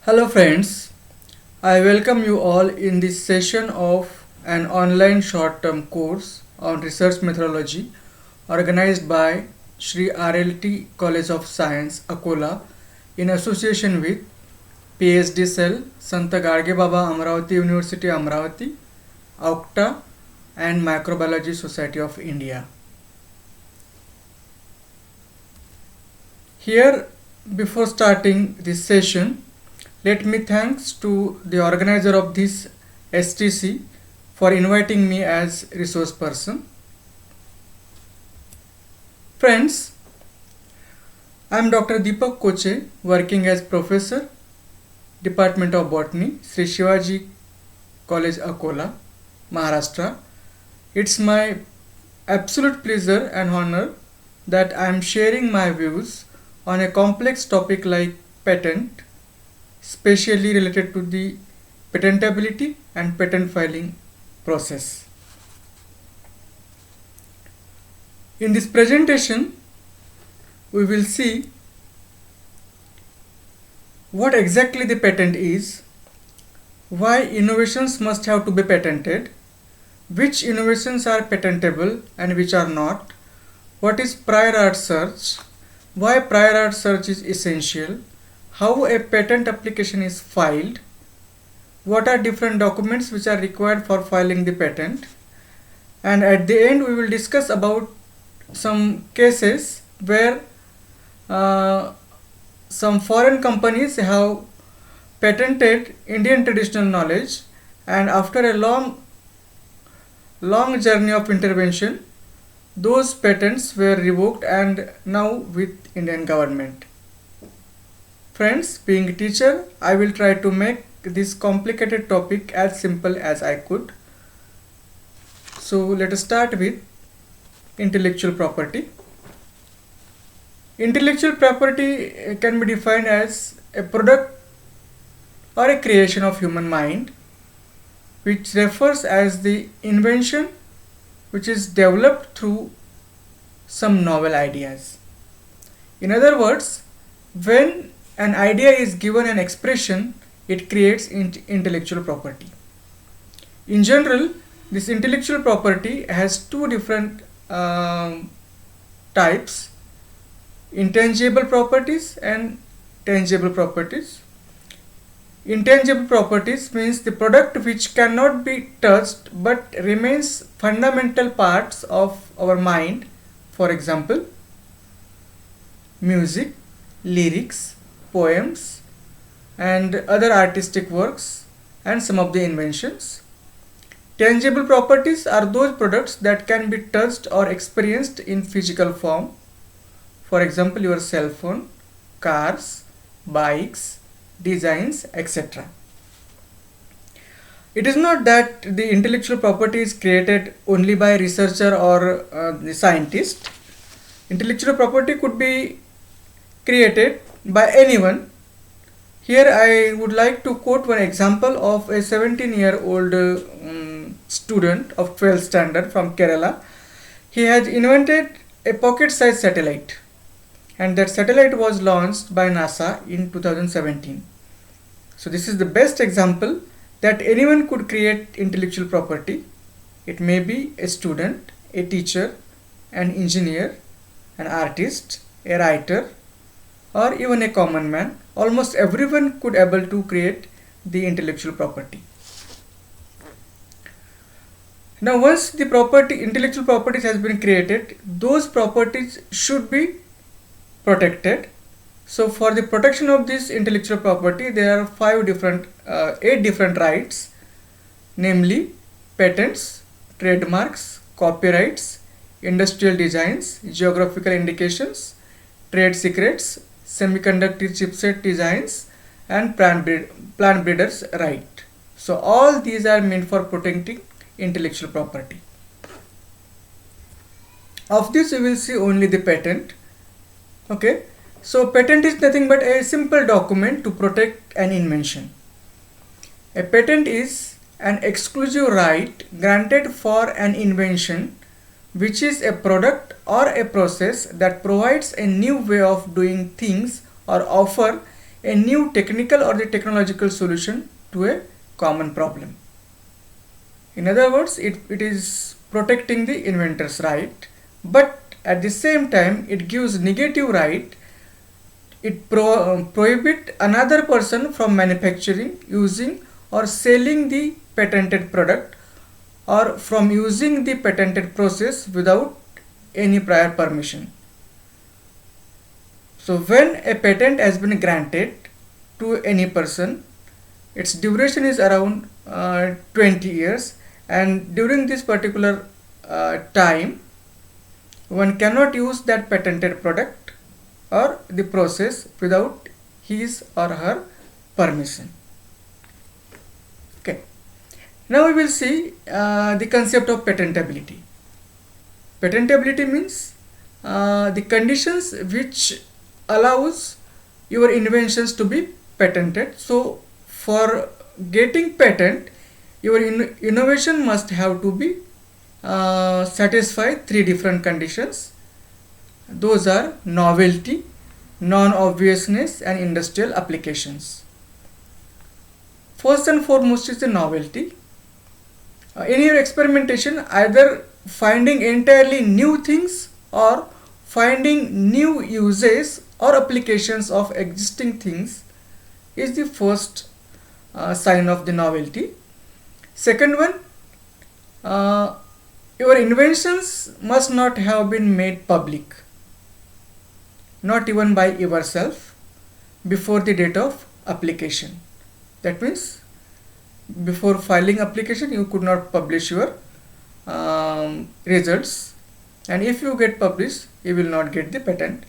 Hello friends, I welcome you all in this session of an online short-term course on research methodology organized by Shri RLT College of Science, Akola in association with PhD Cell, Santa Garge Baba Amravati University, Amravati, AUCTA and Microbiology Society of India. Here, before starting this session, let me thanks to the organizer of this STC for inviting me as resource person. Friends, I am Dr. Deepak Koche, working as professor, Department of Botany, Sri Shivaji College, Akola, Maharashtra. It's my absolute pleasure and honor that I am sharing my views on a complex topic like patent, especially related to the patentability and patent filing process. In this presentation, we will see what exactly the patent is, why innovations must have to be patented, which innovations are patentable and which are not, what is prior art search, why prior art search is essential, how a patent application is filed, what are different documents which are required for filing the patent, and at the end we will discuss about some cases where some foreign companies have patented Indian traditional knowledge, and after a long journey of intervention, those patents were revoked and now with Indian government. Friends, being a teacher, I will try to make this complicated topic as simple as I could. So let us start with intellectual property. Intellectual property can be defined as a product or a creation of human mind, which refers as the invention which is developed through some novel ideas. In other words, when an idea is given an expression, it creates intellectual property. In general, this intellectual property has two different types: intangible properties and tangible properties. Intangible properties means the product which cannot be touched but remains fundamental parts of our mind. For example, music, lyrics, poems and other artistic works and some of the inventions. Tangible properties are those products that can be touched or experienced in physical form. For example, your cell phone, cars, bikes, designs, etc. It is not that the intellectual property is created only by a researcher or the scientist. Intellectual property could be created by anyone. Here I would like to quote one example of a 17-year-old student of 12th standard from Kerala. He has invented a pocket-sized satellite, and that satellite was launched by NASA in 2017. So this is the best example that anyone could create intellectual property. It may be a student, a teacher, an engineer, an artist, a writer, or even a common man. Almost everyone could able to create the intellectual property. Now once the intellectual properties has been created, those properties should be protected. So for the protection of this intellectual property, there are 8 different rights, namely patents, trademarks, copyrights, industrial designs, geographical indications, trade secrets, semiconductor chipset designs and plant breeders right. So all these are meant for protecting intellectual property. Of this we will see only the patent. Okay, so patent is nothing but a simple document to protect an invention. A patent is an exclusive right granted for an invention which is a product or a process that provides a new way of doing things or offer a new technical or the technological solution to a common problem. In other words, it is protecting the inventor's right, but at the same time it gives negative right. It prohibit another person from manufacturing, using or selling the patented product, or from using the patented process without any prior permission. So when a patent has been granted to any person, its duration is around 20 years, and during this particular time one cannot use that patented product or the process without his or her permission. Okay. Now we will see the concept of patentability. Patentability means the conditions which allows your inventions to be patented. So for getting patent, your innovation must have to be satisfy three different conditions. Those are novelty, non-obviousness, and industrial applications. First and foremost is the novelty. In your experimentation, either finding entirely new things or finding new uses or applications of existing things is the first sign of the novelty. Second one, your inventions must not have been made public, not even by yourself, before the date of application. That means before filing application you could not publish your results, and if you get published you will not get the patent.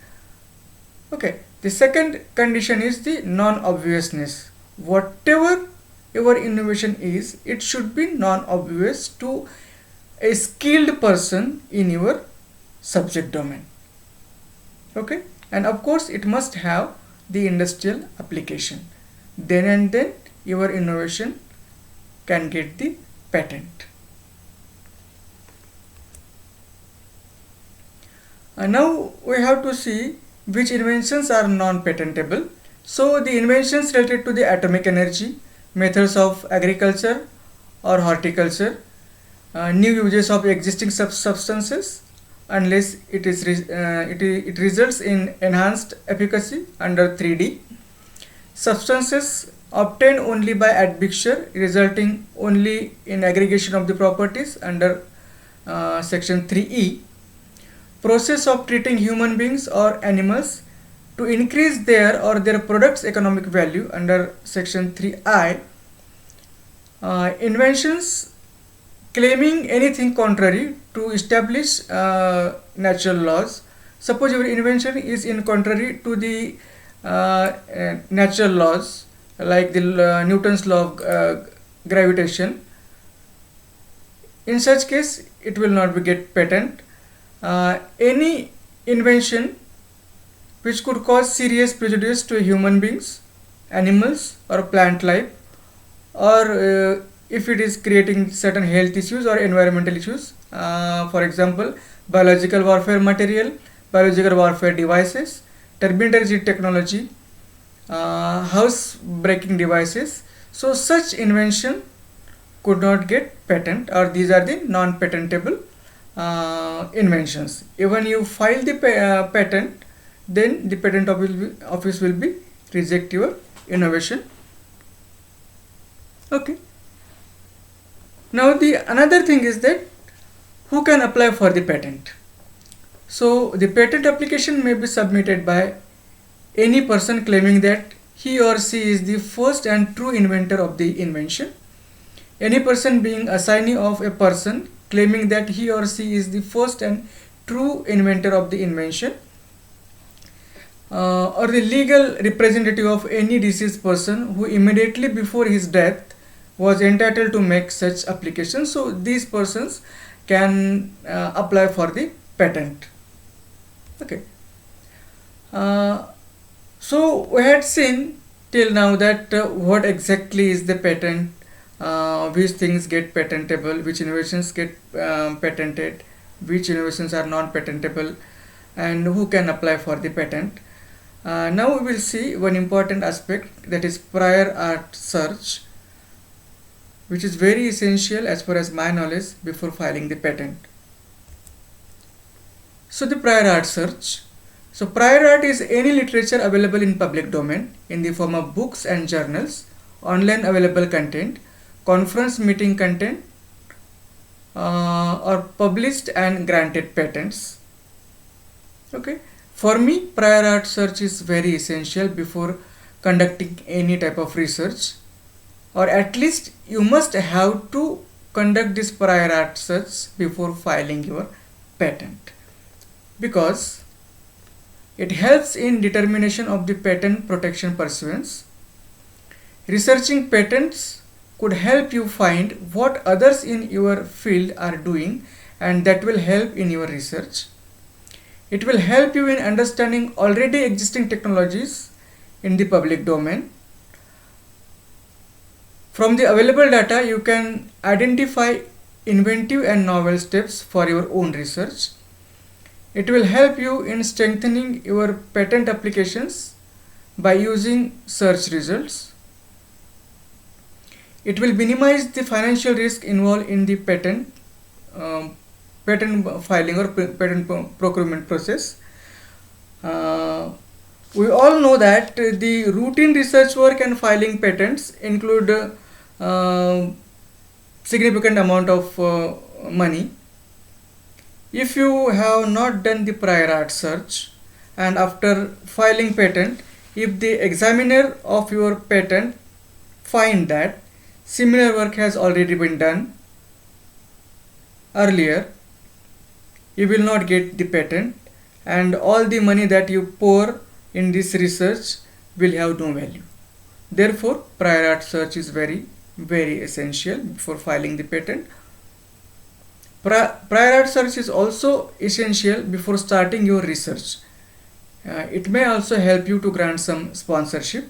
Okay. The second condition is the non-obviousness. Whatever your innovation is, it should be non-obvious to a skilled person in your subject domain. Okay. And of course it must have the industrial application. Then and then your innovation can get the patent. And now we have to see which inventions are non-patentable. So the inventions related to the atomic energy, methods of agriculture or horticulture, new uses of existing substances, unless it results in enhanced efficacy under 3D, substances obtained only by admixture resulting only in aggregation of the properties under section 3E, process of treating human beings or animals to increase their or their products economic value under section 3I, inventions claiming anything contrary to establish natural laws. Suppose your invention is in contrary to the natural laws, like the Newton's law of gravitation. In such case it will not be get patent. Any invention which could cause serious prejudice to human beings, animals, or plant life, or if it is creating certain health issues or environmental issues, for example biological warfare material, biological warfare devices, turbine energy technology, house breaking devices. So such invention could not get patent, or these are the non-patentable inventions. Even you file the patent, then the patent office will be reject your innovation. Okay. Now the another thing is that who can apply for the patent. So the patent application may be submitted by any person claiming that he or she is the first and true inventor of the invention. Any person being assignee of a person claiming that he or she is the first and true inventor of the invention, or the legal representative of any deceased person who immediately before his death was entitled to make such application. So these persons can apply for the patent. Okay. So we had seen till now that what exactly is the patent, which things get patentable, which innovations get patented, which innovations are non-patentable, and who can apply for the patent. Now we will see one important aspect, that is prior art search, which is very essential as far as my knowledge before filing the patent. So the prior art search. So prior art is any literature available in public domain in the form of books and journals, online available content, conference meeting content, or published and granted patents. Okay. For me, prior art search is very essential before conducting any type of research, or at least you must have to conduct this prior art search before filing your patent, because it helps in determination of the patent protection pursuance. Researching patents could help you find what others in your field are doing, and that will help in your research. It will help you in understanding already existing technologies in the public domain. From the available data, you can identify inventive and novel steps for your own research. It will help you in strengthening your patent applications by using search results. It will minimize the financial risk involved in the patent filing or patent procurement process. We all know that the routine research work and filing patents include significant amount of money. If you have not done the prior art search, and after filing patent, if the examiner of your patent find that similar work has already been done earlier, you will not get the patent, and all the money that you pour in this research will have no value. Therefore, prior art search is very essential before filing the patent. Prior art search is also essential before starting your research. It may also help you to grant some sponsorship.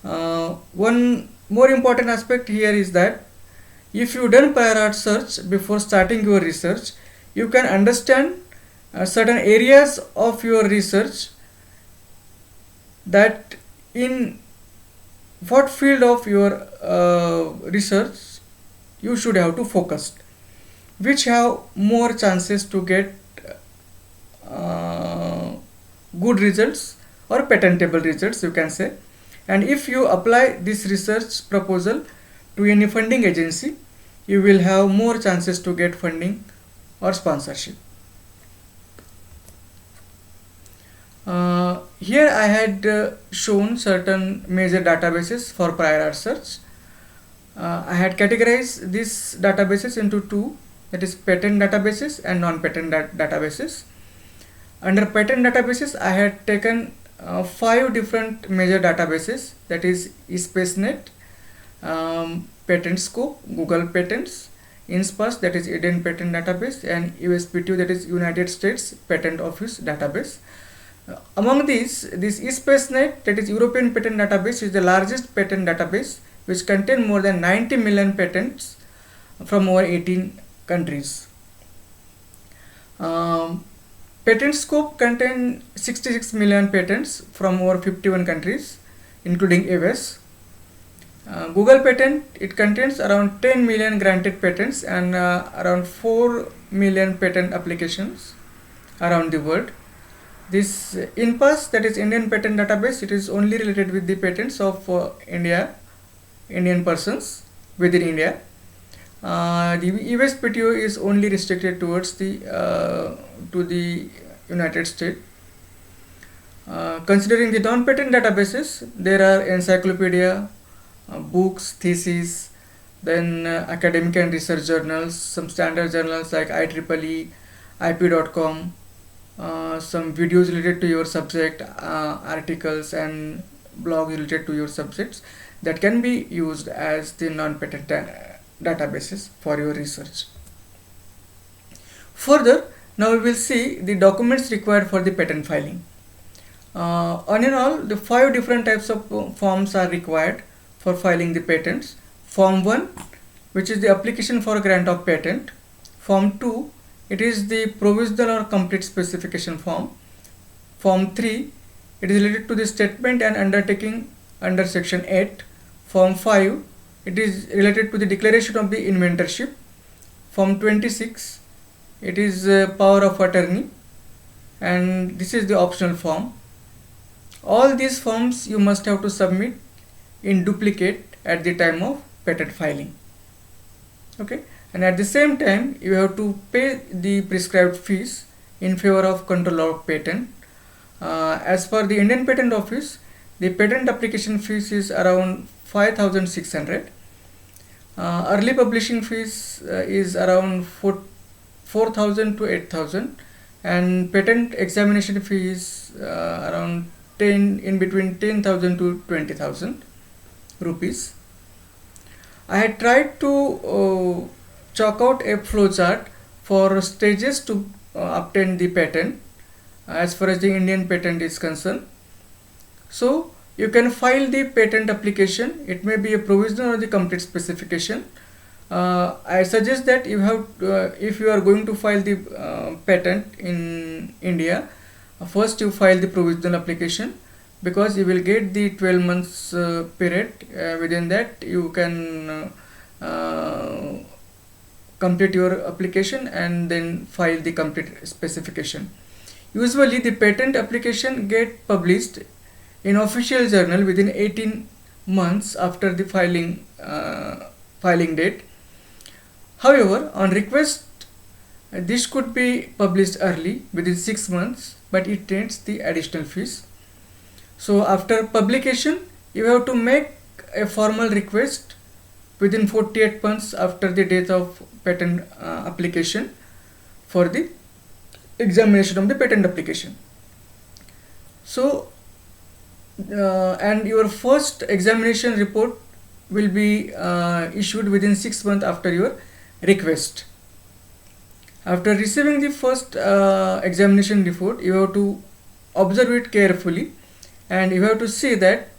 One more important aspect here is that if you done prior art search before starting your research, you can understand certain areas of your research, that in what field of your research you should have to focus, which have more chances to get good results or patentable results, you can say. And if you apply this research proposal to any funding agency, you will have more chances to get funding or sponsorship. Here I had shown certain major databases for prior art search. I had categorized these databases into two, that is patent databases and non-patent databases. Under patent databases, I had taken 5 different major databases, that is eSpaceNet, PatentScope, Google Patents, INSPAS, that is Indian Patent Database, and USPTO, that is United States Patent Office Database. Among these, this eSpaceNet, that is European Patent Database, is the largest patent database, which contains more than 90 million patents from over 18 countries. PatentScope contains 66 million patents from over 51 countries, including US. Google Patent, it contains around 10 million granted patents and around 4 million patent applications around the world. This INPAS, that is Indian Patent Database, it is only related with the patents of Indian persons within India. The USPTO is only restricted towards the to the United States. Considering the non-patent databases, there are encyclopedia, books, theses, then academic and research journals, some standard journals like IEEE, IP.com, some videos related to your subject, articles and blogs related to your subjects that can be used as the non-patent databases for your research. Further, now we will see the documents required for the patent filing. On in all, the 5 different types of forms are required for filing the patents. Form 1, which is the application for grant of patent. Form 2, it is the provisional or complete specification form. Form 3, it is related to the statement and undertaking under section 8. Form 5, it is related to the declaration of the inventorship. Form 26, it is power of attorney, and this is the optional form. All these forms you must have to submit in duplicate at the time of patent filing. Okay, and at the same time you have to pay the prescribed fees in favor of controller of patent. As per the Indian Patent Office, the patent application fees is around 5,600. Early publishing fees is around 4,000 to 8,000, and patent examination fees around 10 in between 10,000 to 20,000 rupees. I had tried to chalk out a flowchart for stages to obtain the patent as far as the Indian patent is concerned. So you can file the patent application. It may be a provisional or the complete specification. I suggest that you have if you are going to file the patent in India, first you file the provisional application, because you will get the 12 months period. Within that you can complete your application and then file the complete specification. Usually the patent application get published in official journal within 18 months after the filing date. However, on request, this could be published early within 6 months, but it needs the additional fees. So after publication, you have to make a formal request within 48 months after the date of patent application for the examination of the patent application. So and your first examination report will be issued within 6 months after your request. After receiving the first examination report, you have to observe it carefully, and you have to see that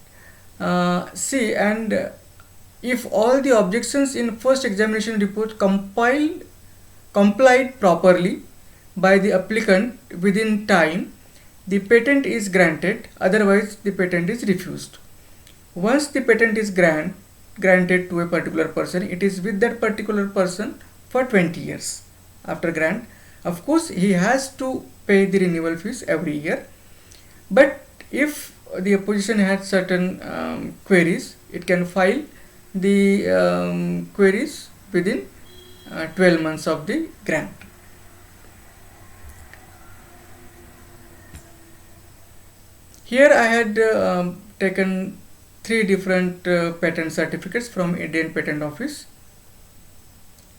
if all the objections in first examination report complied properly by the applicant within time, the patent is granted. Otherwise the patent is refused. Once the patent is granted to a particular person, it is with that particular person for 20 years after grant. Of course, he has to pay the renewal fees every year, but if the opposition has certain queries, it can file the queries within 12 months of the grant. Here I had taken 3 different patent certificates from Indian Patent Office.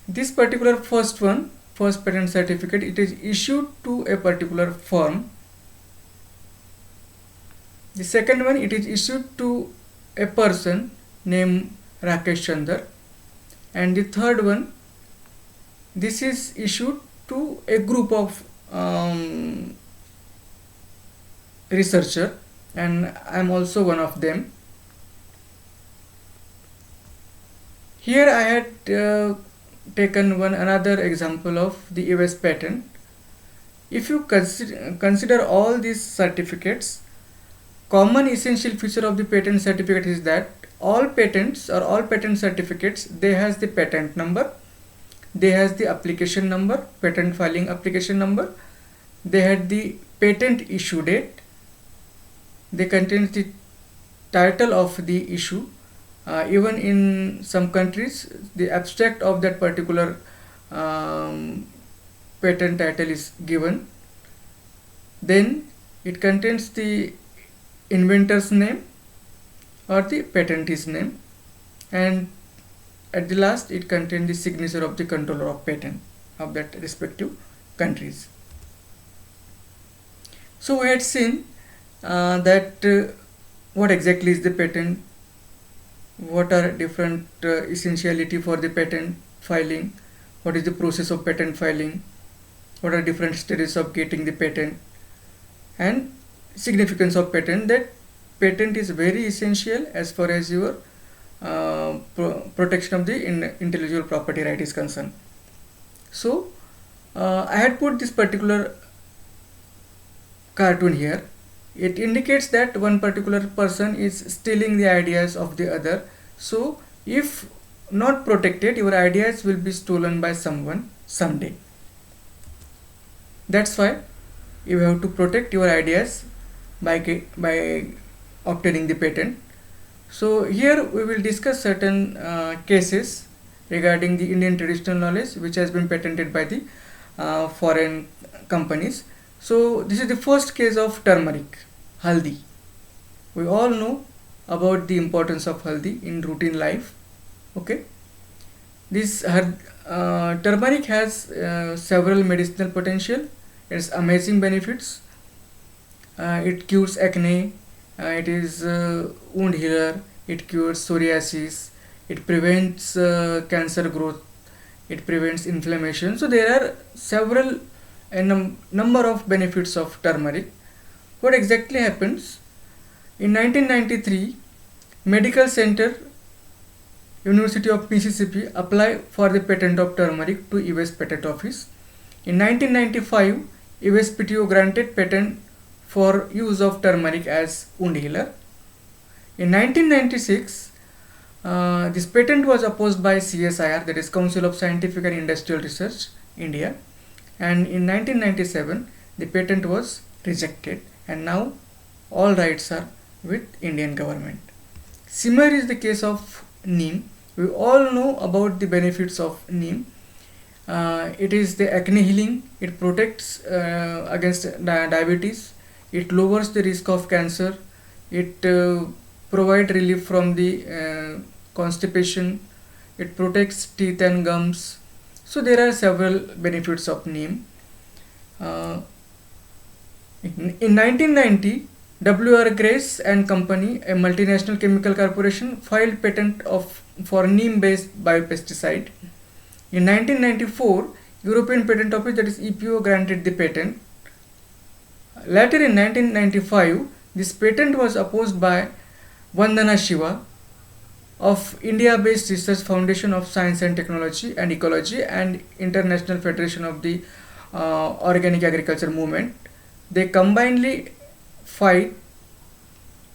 This particular first patent certificate, it is issued to a particular firm. The second one, it is issued to a person named Rakesh Chandar, and the third one, this is issued to a group of researcher, and I am also one of them. Here I had taken another example of the US patent. If you consider all these certificates, common essential feature of the patent certificate is that all patents or all patent certificates, they has the patent number, they has the application number, patent filing application number, they had the patent issue date, they contain the title of the issue. Even in some countries, the abstract of that particular patent title is given. Then it contains the inventor's name or the patentee's name, and at the last it contains the signature of the controller of patent of that respective countries. So we had seen that what exactly is the patent, what are different essentiality for the patent filing, what is the process of patent filing, what are different stages of getting the patent, and significance of patent, that patent is very essential as far as your protection of the intellectual property right is concerned. So I had put this particular cartoon here It indicates that one particular person is stealing the ideas of the other. So if not protected, your ideas will be stolen by someone someday. That's why you have to protect your ideas by obtaining the patent. So here we will discuss certain cases regarding the Indian traditional knowledge which has been patented by the foreign companies. So this is the first case of turmeric, haldi. We all know about the importance of haldi in routine life. Okay, this turmeric has several medicinal potential. It has amazing benefits. It cures acne. It is wound healer. It cures psoriasis. It prevents cancer growth. It prevents inflammation. So there are several number of benefits of turmeric. What exactly happens? In 1993, Medical Center, University of Mississippi applied for the patent of turmeric to US Patent Office. In 1995, USPTO granted patent for use of turmeric as wound healer. In 1996, this patent was opposed by CSIR, that is Council of Scientific and Industrial Research, India, and in 1997 the patent was rejected, and now all rights are with Indian government. Similar is the case of neem. We all know about the benefits of neem. It is the acne healing. It protects against diabetes. It lowers the risk of cancer. It provides relief from the constipation. It protects teeth and gums. So there are several benefits of neem. In 1990, W.R. Grace and Company, a multinational chemical corporation, filed patent for neem-based biopesticide. In 1994, European Patent Office, that is EPO, granted the patent. Later in 1995, this patent was opposed by Vandana Shiva of India-based Research Foundation of Science and Technology and Ecology and International Federation of the Organic Agriculture Movement. They combinedly fight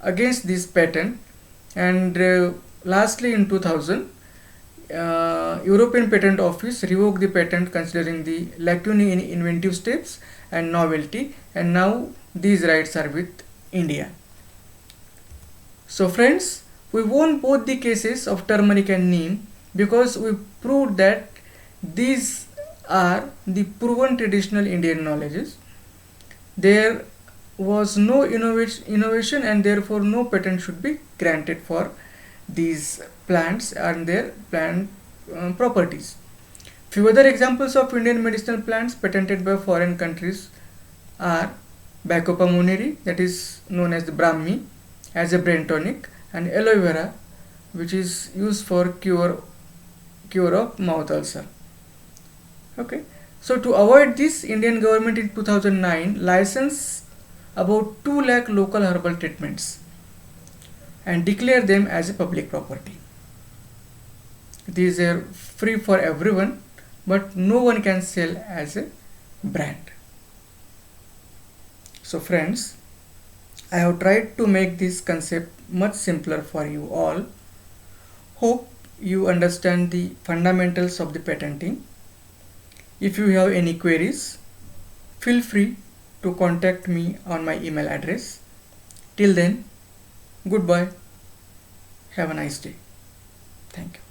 against this patent, and lastly in 2000, European Patent Office revoked the patent considering the lacunae in inventive steps and novelty, and now these rights are with India. So friends, we won both the cases of turmeric and neem because we proved that these are the proven traditional Indian knowledges. There was no innovation, and therefore no patent should be granted for these plants and their plant properties. Few other examples of Indian medicinal plants patented by foreign countries are Bacopa monnieri, that is known as the Brahmi, as a brain tonic, and aloe vera, which is used for cure of mouth ulcer. Okay, so to avoid this, Indian government in 2009 licensed about 2 lakh local herbal treatments and declare them as a public property. These are free for everyone, but no one can sell as a brand. So friends, I have tried to make this concept much simpler for you all. Hope you understand the fundamentals of the patenting. If you have any queries, feel free to contact me on my email address. Till then, goodbye. Have a nice day. Thank you.